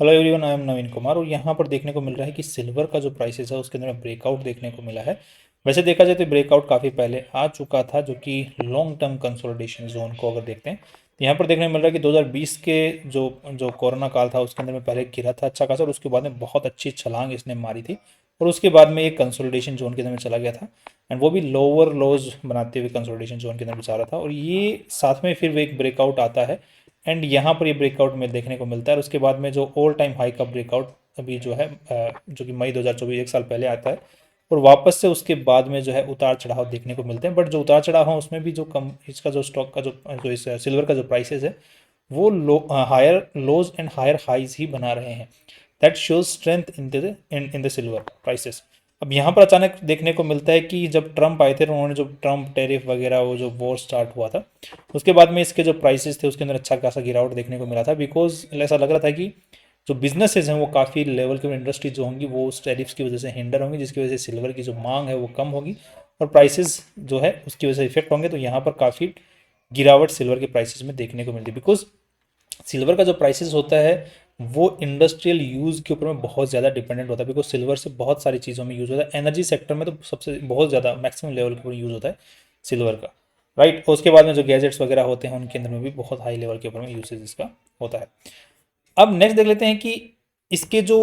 Hello everyone, I am नवीन कुमार और यहाँ पर देखने को मिल रहा है कि सिल्वर का जो प्राइसेस है उसके अंदर में ब्रेकआउट देखने को मिला है। वैसे देखा जाए तो ब्रेकआउट काफ़ी पहले आ चुका था, जो कि लॉन्ग टर्म कंसोलिडेशन जोन को अगर देखते हैं तो यहाँ पर देखने को मिल रहा है कि 2020 के जो जो कोरोना काल था उसके अंदर में पहले गिरा था अच्छा खासा और उसके बाद में बहुत अच्छी छलांग इसने मारी थी और उसके बाद में एक कंसोलिडेशन जोन के अंदर में चला गया था। एंड वो भी लोअर लोज बनाते हुए कंसोलिडेशन जोन के अंदर में जा रहा था और ये साथ में फिर वो एक ब्रेकआउट आता है। एंड यहाँ पर ये ब्रेकआउट में देखने को मिलता है और उसके बाद में जो ऑल टाइम हाई का ब्रेकआउट अभी जो है जो कि मई 2024 एक साल पहले आता है और वापस से उसके बाद में जो है उतार चढ़ाव देखने को मिलते हैं। बट जो उतार चढ़ाव है उसमें भी जो कम इसका जो स्टॉक का जो इस सिल्वर का जो प्राइसेस है वो higher lows and higher highs ही बना रहे हैं। That shows strength in the silver prices. अब यहाँ पर अचानक देखने को मिलता है कि जब ट्रम्प आए थे उन्होंने जो ट्रम्प टैरिफ वगैरह वो जो वॉर स्टार्ट हुआ था उसके बाद में इसके जो प्राइसेस थे उसके अंदर अच्छा खासा गिरावट देखने को मिला था। बिकॉज ऐसा लग रहा था कि जो बिजनेसेस हैं वो काफ़ी लेवल के इंडस्ट्री जो होंगी वो उस टैरिफ्स की वजह से हिंडर होंगी, जिसकी वजह से सिल्वर की जो मांग है वो कम होगी और प्राइसेस जो है उसकी वजह से इफेक्ट होंगे। तो यहाँ पर काफ़ी गिरावट सिल्वर के प्राइसेस में देखने को मिलती है। बिकॉज सिल्वर का जो प्राइसेस होता है वो इंडस्ट्रियल यूज़ के ऊपर में बहुत ज़्यादा डिपेंडेंट होता है। बिकॉज सिल्वर से बहुत सारी चीज़ों में यूज़ होता है, एनर्जी सेक्टर में तो सबसे बहुत ज़्यादा मैक्सिमम लेवल के ऊपर यूज़ होता है सिल्वर का। राइट, उसके बाद में जो गैजेट्स वगैरह होते हैं उनके अंदर में भी बहुत हाई लेवल के ऊपर में यूसेज इसका होता है। अब नेक्स्ट देख लेते हैं कि इसके जो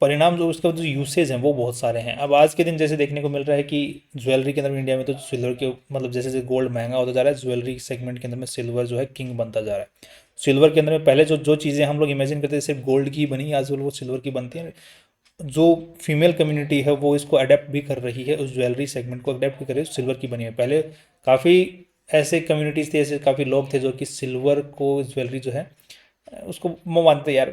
परिणाम जो उसका जो यूसेज हैं वो बहुत सारे हैं। अब आज के दिन जैसे देखने को मिल रहा है कि ज्वेलरी के अंदर में इंडिया में तो सिल्वर के मतलब जैसे जैसे गोल्ड महंगा होता जा रहा है, ज्वेलरी सेगमेंट के अंदर में सिल्वर जो है किंग बनता जा रहा है। सिल्वर के अंदर में पहले जो जो चीज़ें हम लोग इमेजिन करते थे सिर्फ गोल्ड की बनी, आज वो सिल्वर की बनती है। जो फीमेल कम्युनिटी है वो इसको अडेप्ट भी कर रही है, उस ज्वेलरी सेगमेंट को अडेप्ट भी कर रही है, सिल्वर की बनी है। पहले काफ़ी ऐसे कम्युनिटीज़ थे, ऐसे काफ़ी लोग थे जो कि सिल्वर को ज्वेलरी जो है उसको वो मानते यार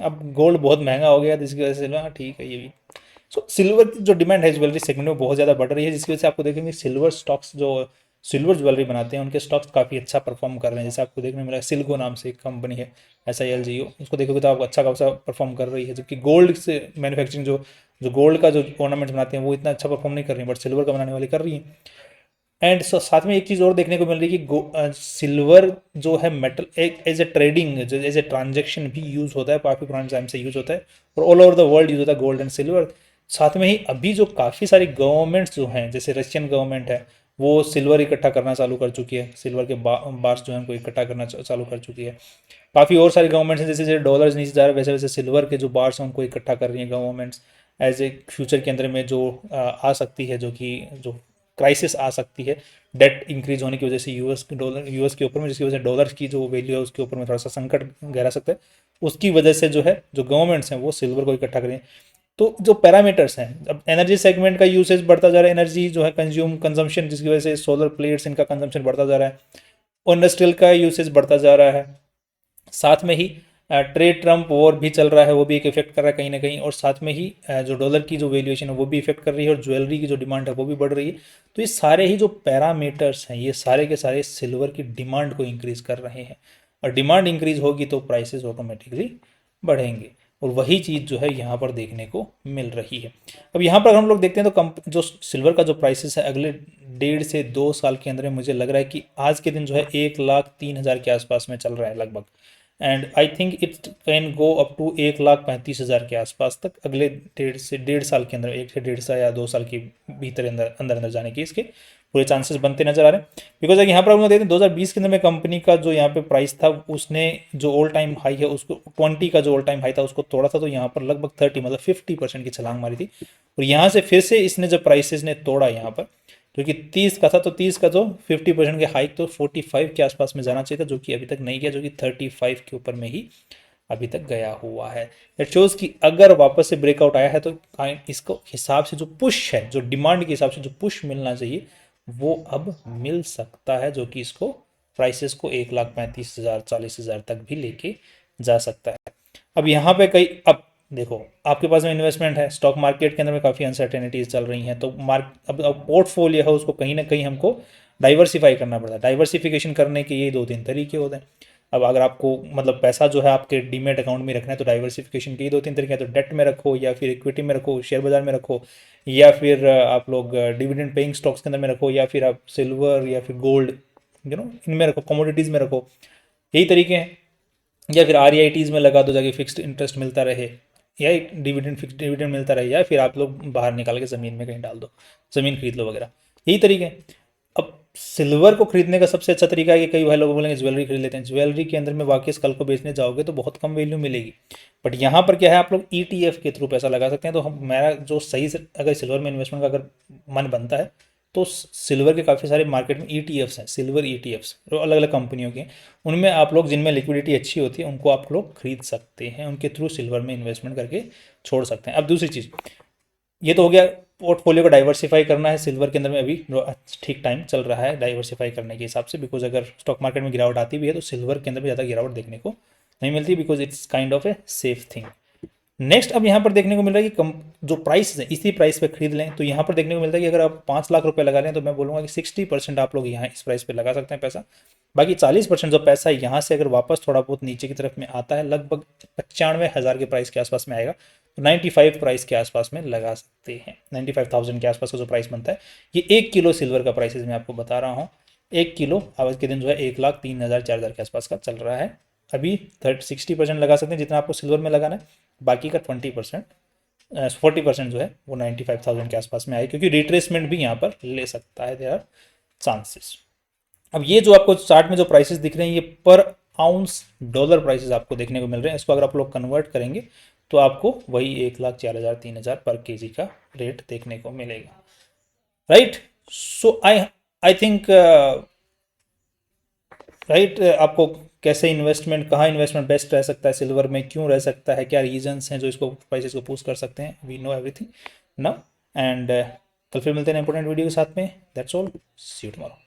अब गोल्ड बहुत महंगा हो गया तो इसकी वजह से हाँ ठीक है ये भी। सो सिल्वर की जो डिमांड है ज्वेलरी सेगमेंट में बहुत ज़्यादा बढ़ रही है, जिसकी वजह से आपको देखेंगे सिल्वर स्टॉक्स जो सिल्वर ज्वेलरी बनाते हैं उनके स्टॉक्स काफ़ी अच्छा परफॉर्म कर रहे हैं। जैसे आपको देखने में मिला सिल्को नाम से एक कंपनी है SILGO, उसको देखोगे तो आपको अच्छा खासा परफॉर्म कर रही है। जबकि गोल्ड से मैन्युफैक्चरिंग जो जो गोल्ड का जो ऑर्नामेंट्स बनाते हैं वो इतना अच्छा परफॉर्म नहीं कर रही है, बट सिल्वर का बनाने वाली कर रही है। एंड साथ में एक चीज़ और देखने को मिल रही है कि सिल्वर जो है मेटल एक as a trading as a transaction भी यूज़ होता है, काफ़ी पुराने टाइम से यूज़ होता है और all over the world use होता है गोल्ड एंड सिल्वर। साथ में ही अभी जो काफ़ी सारी गवर्नमेंट्स जो हैं जैसे रशियन गवर्नमेंट है वो सिल्वर इकट्ठा करना चालू कर चुकी है, सिल्वर के बार्स जो है उनको इकट्ठा करना चालू कर चुकी है। काफ़ी और सारी गवर्नमेंट्स हैं जैसे जैसे डॉलर्स नीचे जा रहे हैं वैसे वैसे सिल्वर के जो बार्स हैं उनको इकट्ठा कर रही हैं गवर्नमेंट्स। एज ए फ्यूचर के अंदर में जो आ सकती है जो कि जो क्राइसिस आ सकती है डेट इंक्रीज होने की वजह से यूएस के ऊपर में, जिसकी वजह से डॉलर की जो वैल्यू है उसके ऊपर में थोड़ा सा संकट गहरा सकता है। उसकी वजह से जो है जो गवर्नमेंट्स हैं वो सिल्वर को इकट्ठा करें। तो जो पैरामीटर्स हैं, अब एनर्जी सेगमेंट का यूसेज बढ़ता जा रहा है, एनर्जी जो है कंजम्पशन जिसकी वजह से सोलर प्लेट्स इनका कंजम्पशन बढ़ता जा रहा है और इंडस्ट्रियल का यूसेज बढ़ता जा रहा है। साथ में ही ट्रेड ट्रम्प वॉर भी चल रहा है, वो भी एक इफेक्ट कर रहा है कहीं ना कहीं। और साथ में ही जो डॉलर की जो वैल्यूएशन है वो भी इफेक्ट कर रही है और ज्वेलरी की जो डिमांड है वो भी बढ़ रही है। तो ये सारे ही जो पैरामीटर्स हैं ये सारे के सारे सिल्वर की डिमांड को इंक्रीज कर रहे हैं और डिमांड इंक्रीज होगी तो प्राइसेस ऑटोमेटिकली बढ़ेंगे। और वही चीज़ जो है यहाँ पर देखने को मिल रही है। अब यहाँ पर हम लोग देखते हैं तो जो सिल्वर का जो प्राइसेस है अगले 1.5 से 2 साल के अंदर में मुझे लग रहा है कि आज के दिन जो है 1,03,000 के आसपास में चल रहा है लगभग। And I think it can go up to 1,35,000 के आसपास तक अगले 1.5 से 1.5 साल के अंदर, 1 से 1.5 साल या 2 साल के भीतर अंदर अंदर अंदर जाने के इसके पूरे चांसेस बनते नजर आ रहे हैं। बिकॉज अगर यहाँ पर हम लोग देखते हैं 2020 के अंदर में कंपनी का जो यहाँ पे प्राइस था उसने जो ऑल टाइम हाई है उसको 20 का जो ऑल टाइम हाई था उसको तोड़ा था, तो यहाँ पर लगभग 30 मतलब 50% की छलांग मारी थी। और यहाँ से फिर से इसने जब प्राइसेस ने तोड़ा यहाँ पर जो कि 30 का था, तो 30 का जो 50% के हाइक तो 45 के आसपास में जाना चाहिए था, जो कि अभी तक नहीं गया, जो कि 35 के ऊपर में ही अभी तक गया हुआ है। दैट शोज कि अगर वापस से ब्रेकआउट आया है तो इसको हिसाब से जो पुश है, जो डिमांड के हिसाब से जो पुश मिलना चाहिए वो अब मिल सकता है, जो कि इसको प्राइसेस को 1,35,000 40,000 तक भी लेके जा सकता है। अब यहाँ पे कई अब देखो आपके पास में इन्वेस्टमेंट है, स्टॉक मार्केट के अंदर में काफ़ी अनसर्टेनिटीज चल रही हैं, तो अब पोर्टफोलियो है उसको कहीं ना कहीं हमको डाइवर्सिफाई करना पड़ता है। डाइवर्सिफिकेशन करने के ये 2-3 तरीके होते हैं। अब अगर आपको मतलब पैसा जो है आपके डीमेट अकाउंट में रखना है तो डाइवर्सिफिकेशन के ये 2-3 तरीके हैं, तो डेट में रखो या फिर इक्विटी में रखो, शेयर बाजार में रखो, या फिर आप लोग डिविडेंड पेइंग स्टॉक्स के अंदर में रखो, या फिर आप सिल्वर या फिर गोल्ड इनमें रखो, कमोडिटीज़ में रखो। यही तरीके हैं। या फिर REITs में लगा दो जाके, फिक्स्ड इंटरेस्ट मिलता रहे, या डिविडेंड फिक्स डिविडेंड मिलता रहे, या फिर आप लोग बाहर निकाल के ज़मीन में कहीं डाल दो, ज़मीन खरीद लो वगैरह, यही तरीके हैं। अब सिल्वर को खरीदने का सबसे अच्छा तरीका है कि कई भाई लोग बोलेंगे ज्वेलरी खरीद लेते हैं, ज्वेलरी के अंदर में वाकई कल को बेचने जाओगे तो बहुत कम वैल्यू मिलेगी। बट यहाँ पर क्या है, आप लोग ETF के थ्रू पैसा लगा सकते हैं। तो हम मेरा जो सही से अगर सिल्वर में इन्वेस्टमेंट का अगर मन बनता है तो सिल्वर के काफ़ी सारे मार्केट में ETFs हैं, सिल्वर ETFs जो अलग अलग कंपनियों के हैं। उनमें आप लोग जिनमें लिक्विडिटी अच्छी होती है उनको आप लोग खरीद सकते हैं, उनके थ्रू सिल्वर में इन्वेस्टमेंट करके छोड़ सकते हैं। अब दूसरी चीज़, ये तो हो गया पोर्टफोलियो को डाइवर्सिफाई करना है। सिल्वर के अंदर में अभी ठीक टाइम चल रहा है डाइवर्सिफाई करने के हिसाब से, बिकॉज अगर स्टॉक मार्केट में गिरावट आती भी है तो सिल्वर के अंदर भी ज़्यादा गिरावट देखने को नहीं मिलती, because it's kind of a safe thing. Next अब यहाँ पर देखने को मिल रहा है कि कम जो प्राइस है इसी प्राइस पे खरीद लें, तो यहाँ पर देखने को मिलता है कि अगर आप 5 लाख रुपए लगा लें तो मैं बोलूँगा कि 60% आप लोग यहाँ इस प्राइस पे लगा सकते हैं पैसा। बाकी 40% जो पैसा है यहाँ से अगर वापस थोड़ा बहुत नीचे की तरफ में आता है, लगभग 95,000 के प्राइस के आसपास में आएगा, तो 95 प्राइस के आसपास में लगा सकते हैं। 95,000 के आसपास का जो प्राइस बनता है, ये 1 किलो सिल्वर का प्राइस मैं आपको बता रहा हूँ। 1 किलो आज के दिन जो है 1,03,000 4,000 के आसपास का चल रहा है। अभी 60% लगा सकते हैं जितना आपको सिल्वर में लगाना है, बाकी का 20% 40% जो है वो 95,000 के आसपास में आए, क्योंकि रिट्रेसमेंट भी यहाँ पर ले सकता है, देयर आर चांसेस। अब ये जो आपको चार्ट में जो प्राइसेस दिख रहे हैं, ये पर आउंस डॉलर प्राइसेस आपको देखने को मिल रहे हैं। इसको अगर आप लोग कन्वर्ट करेंगे तो आपको वही 1,04,000 3,000 पर केजी का रेट देखने को मिलेगा, right. So I think right, आपको कैसे इन्वेस्टमेंट, कहाँ इन्वेस्टमेंट बेस्ट रह सकता है, सिल्वर में क्यों रह सकता है, क्या रीजंस हैं जो इसको प्राइसेस को पुश कर सकते हैं, we know everything now. And कल फिर मिलते हैं इंपॉर्टेंट वीडियो के साथ में। That's all, see you tomorrow.